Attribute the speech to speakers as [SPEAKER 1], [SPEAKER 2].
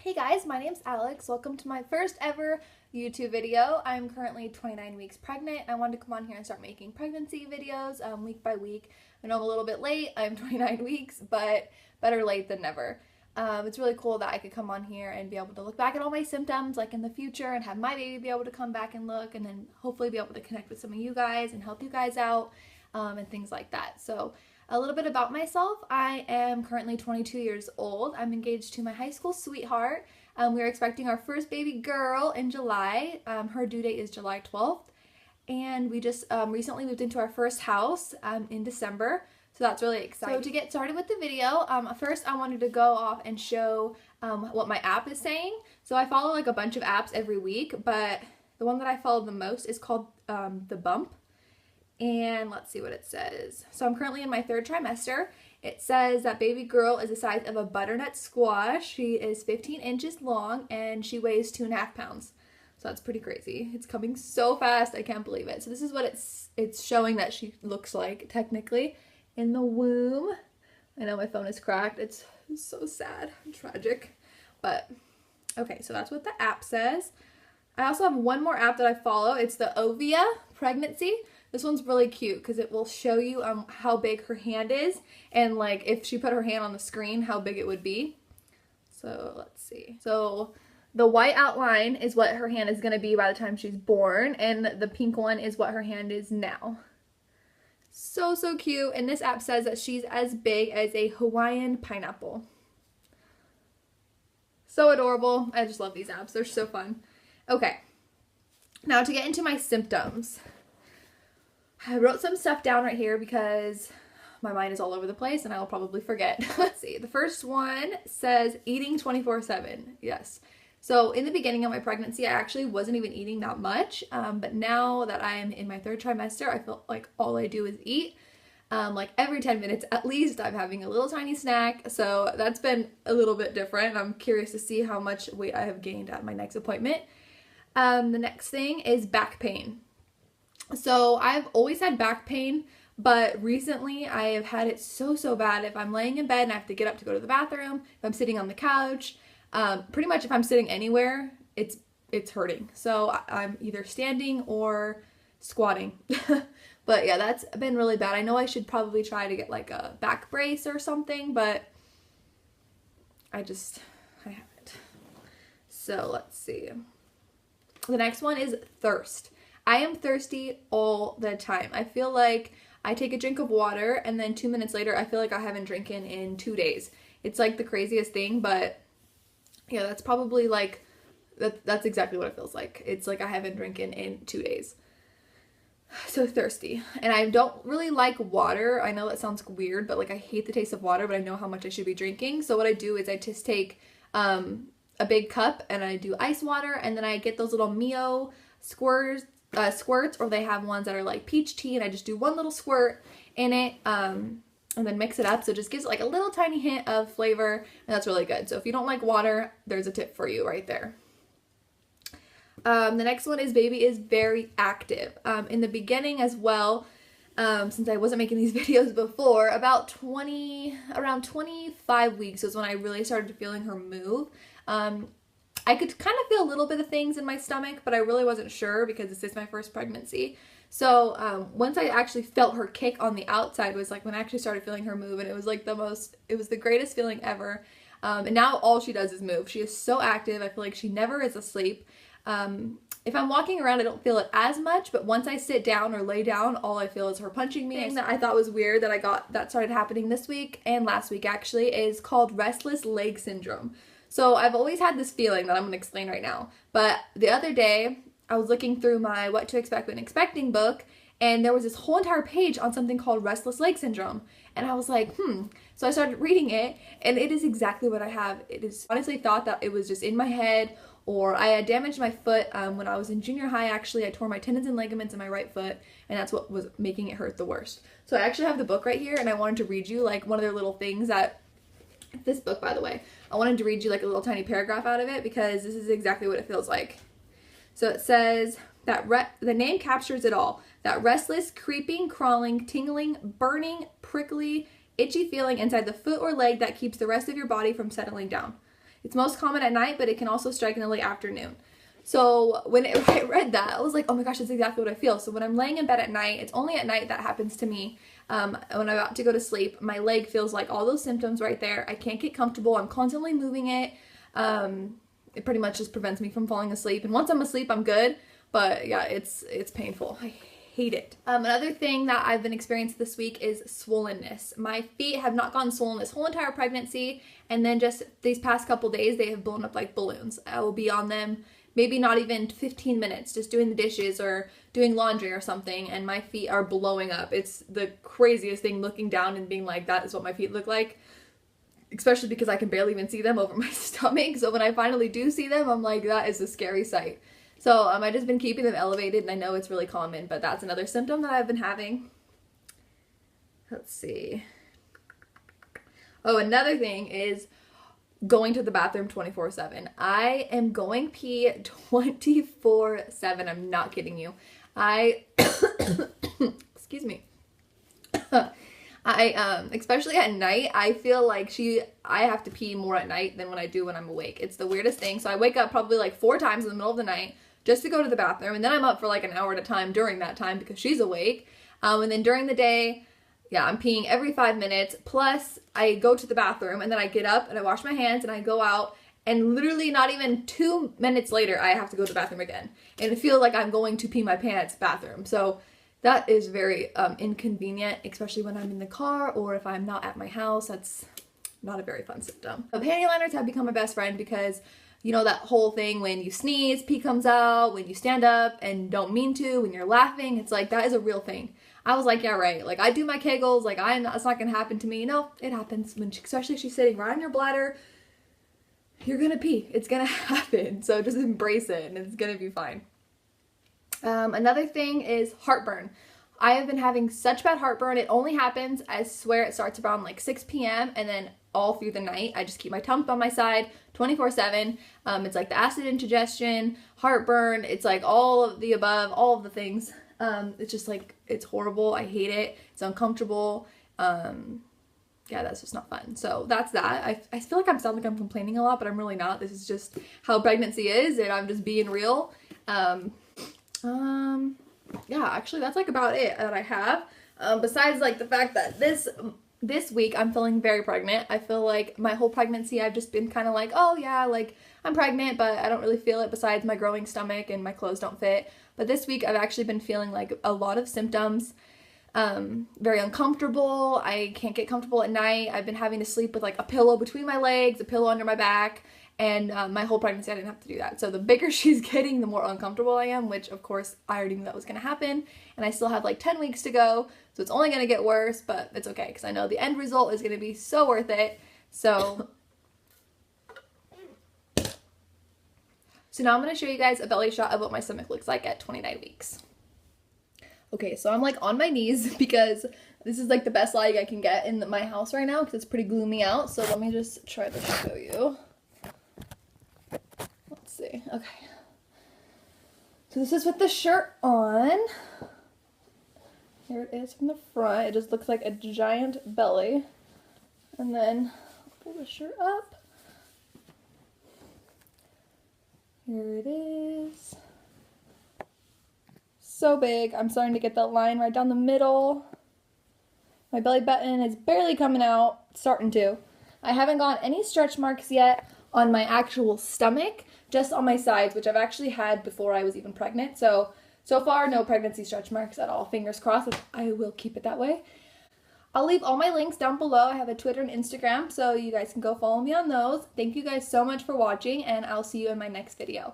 [SPEAKER 1] Hey guys, my name's Alex. Welcome to my first ever YouTube video. I'm currently 29 weeks pregnant. I wanted to come on here and start making pregnancy videos week by week. I know I'm a little bit late. I'm 29 weeks, but better late than never. It's really cool that I could come on here and be able to look back at all my symptoms like in the future and have my baby be able to come back and look, and then hopefully be able to connect with some of you guys and help you guys out and things like that. So a little bit about myself. I am currently 22 years old. I'm engaged to my high school sweetheart. We are expecting our first baby girl in July. Her due date is July 12th. And we just recently moved into our first house in December. So that's really exciting. So to get started with the video, first I wanted to go off and show what my app is saying. So I follow like a bunch of apps every week, but the one that I follow the most is called The Bump. And let's see what it says. So I'm currently in my third trimester. It says that baby girl is the size of a butternut squash. She is 15 inches long and she weighs 2.5 pounds. So that's pretty crazy. It's coming so fast. I can't believe it. So this is what it's showing that she looks like technically in the womb. I know my phone is cracked. It's so sad and tragic. But okay, so that's what the app says. I also have one more app that I follow. It's the Ovia Pregnancy. This one's really cute because it will show you how big her hand is, and like if she put her hand on the screen, how big it would be. So let's see. So the white outline is what her hand is going to be by the time she's born, and the pink one is what her hand is now. So cute. And this app says that she's as big as a Hawaiian pineapple. So adorable. I just love these apps. They're so fun. Okay. Now to get into my symptoms. I wrote some stuff down right here because my mind is all over the place and I will probably forget. Let's see. The first one says eating 24/7. Yes. So in the beginning of my pregnancy, I actually wasn't even eating that much. But now that I am in my third trimester, I feel like all I do is eat. Like every 10 minutes at least, I'm having a little tiny snack. So that's been a little bit different. I'm curious to see how much weight I have gained at my next appointment. The next thing is back pain. So I've always had back pain, but recently I have had it so bad. If I'm laying in bed and I have to get up to go to the bathroom, if I'm sitting on the couch, pretty much if I'm sitting anywhere, it's hurting. So I'm either standing or squatting. But yeah, that's been really bad. I know I should probably try to get like a back brace or something, but I haven't. So let's see. The next one is thirst. I am thirsty all the time. I feel like I take a drink of water and then 2 minutes later I feel like I haven't drinking in 2 days. It's like the craziest thing, but yeah, that's probably like, that's exactly what it feels like. It's like I haven't drinking in 2 days. So thirsty. And I don't really like water. I know that sounds weird, but like I hate the taste of water, but I know how much I should be drinking. So what I do is I just take a big cup and I do ice water, and then I get those little Mio squirts, or they have ones that are like peach tea, and I just do one little squirt in it and then mix it up, so it just gives it like a little tiny hint of flavor, and that's really good. So if you don't like water, there's a tip for you right there. The next one is baby is very active. In the beginning as well, since I wasn't making these videos before, around 25 weeks was when I really started feeling her move. I could kind of feel a little bit of things in my stomach, but I really wasn't sure because this is my first pregnancy. So once I actually felt her kick on the outside was like when I actually started feeling her move, and it was like it was the greatest feeling ever. And now all she does is move. She is so active. I feel like she never is asleep. If I'm walking around, I don't feel it as much, but once I sit down or lay down, all I feel is her punching me. Thing that I thought was weird that started happening this week and last week actually is called restless leg syndrome. So I've always had this feeling that I'm going to explain right now, but the other day I was looking through my What to Expect When Expecting book, and there was this whole entire page on something called restless leg syndrome, and I was like, So I started reading it, and it is exactly what I have. It is honestly thought that it was just in my head, or I had damaged my foot when I was in junior high. Actually, I tore my tendons and ligaments in my right foot, and that's what was making it hurt the worst. So I actually have the book right here, and I wanted to read you like one of their little things that, this book by the way, I wanted to read you like a little tiny paragraph out of it because this is exactly what it feels like. So it says that the name captures it all. That restless, creeping, crawling, tingling, burning, prickly, itchy feeling inside the foot or leg that keeps the rest of your body from settling down. It's most common at night, but it can also strike in the late afternoon. So when I read that, I was like, oh my gosh, that's exactly what I feel. So when I'm laying in bed at night, it's only at night that happens to me. When I'm about to go to sleep, my leg feels like all those symptoms right there. I can't get comfortable. I'm constantly moving it. It pretty much just prevents me from falling asleep. And once I'm asleep, I'm good. But yeah, it's painful. I hate it. Another thing that I've been experiencing this week is swollenness. My feet have not gotten swollen this whole entire pregnancy. And then just these past couple days, they have blown up like balloons. I will be on them maybe not even 15 minutes, just doing the dishes or doing laundry or something, and my feet are blowing up. It's the craziest thing, looking down and being like, that is what my feet look like, especially because I can barely even see them over my stomach. So when I finally do see them, I'm like, that is a scary sight. So I've just been keeping them elevated, and I know it's really common, but that's another symptom that I've been having. Let's see. Oh, another thing is going to the bathroom 24/7. I am going pee 24/7. I'm not kidding you. Excuse me. Especially at night, I feel like I have to pee more at night than when I do when I'm awake. It's the weirdest thing. So I wake up probably like 4 times in the middle of the night just to go to the bathroom, and then I'm up for like an hour at a time during that time because she's awake. And then during the day, yeah, I'm peeing every 5 minutes, plus I go to the bathroom, and then I get up, and I wash my hands, and I go out, and literally not even 2 minutes later, I have to go to the bathroom again. And it feels like I'm going to pee my pants bathroom. So that is very inconvenient, especially when I'm in the car, or if I'm not at my house. That's not a very fun symptom. So panty liners have become my best friend because, you know, that whole thing when you sneeze, pee comes out, when you stand up and don't mean to, when you're laughing, it's like, that is a real thing. I was like, yeah, right. Like, I do my Kegels. Like, it's not going to happen to me. No, it happens. Especially if she's sitting right on your bladder, you're going to pee. It's going to happen. So just embrace it, and it's going to be fine. Another thing is heartburn. I have been having such bad heartburn. It only happens, I swear, it starts around like 6 p.m. and then all through the night. I just keep my tongue by my side 24/7. It's like the acid indigestion, heartburn. It's like all of the above, all of the things. It's just like, it's horrible. I hate it. It's uncomfortable. Yeah, that's just not fun. So that's that. I feel like I'm complaining a lot, but I'm really not. This is just how pregnancy is, and I'm just being real. Yeah, actually that's like about it that I have. Besides like the fact that this week I'm feeling very pregnant. I feel like my whole pregnancy I've just been kind of like, oh yeah, like I'm pregnant, but I don't really feel it besides my growing stomach and my clothes don't fit. But this week I've actually been feeling like a lot of symptoms. Very uncomfortable. I can't get comfortable at night. I've been having to sleep with like a pillow between my legs, a pillow under my back, and my whole pregnancy I didn't have to do that. So the bigger she's getting, the more uncomfortable I am, which of course I already knew that was going to happen. And I still have like 10 weeks to go, so it's only going to get worse, but it's okay because I know the end result is going to be so worth it. So now I'm going to show you guys a belly shot of what my stomach looks like at 29 weeks. Okay, so I'm like on my knees because this is like the best lighting I can get in my house right now because it's pretty gloomy out. So let me just try to show you. Let's see. Okay. So this is with the shirt on. Here it is from the front. It just looks like a giant belly. And then I'll pull the shirt up. Here it is. So big. I'm starting to get that line right down the middle. My belly button is barely coming out. Starting to. I haven't got any stretch marks yet on my actual stomach, just on my sides, which I've actually had before I was even pregnant. So far, no pregnancy stretch marks at all. Fingers crossed. I will keep it that way. I'll leave all my links down below. I have a Twitter and Instagram, so you guys can go follow me on those. Thank you guys so much for watching, and I'll see you in my next video.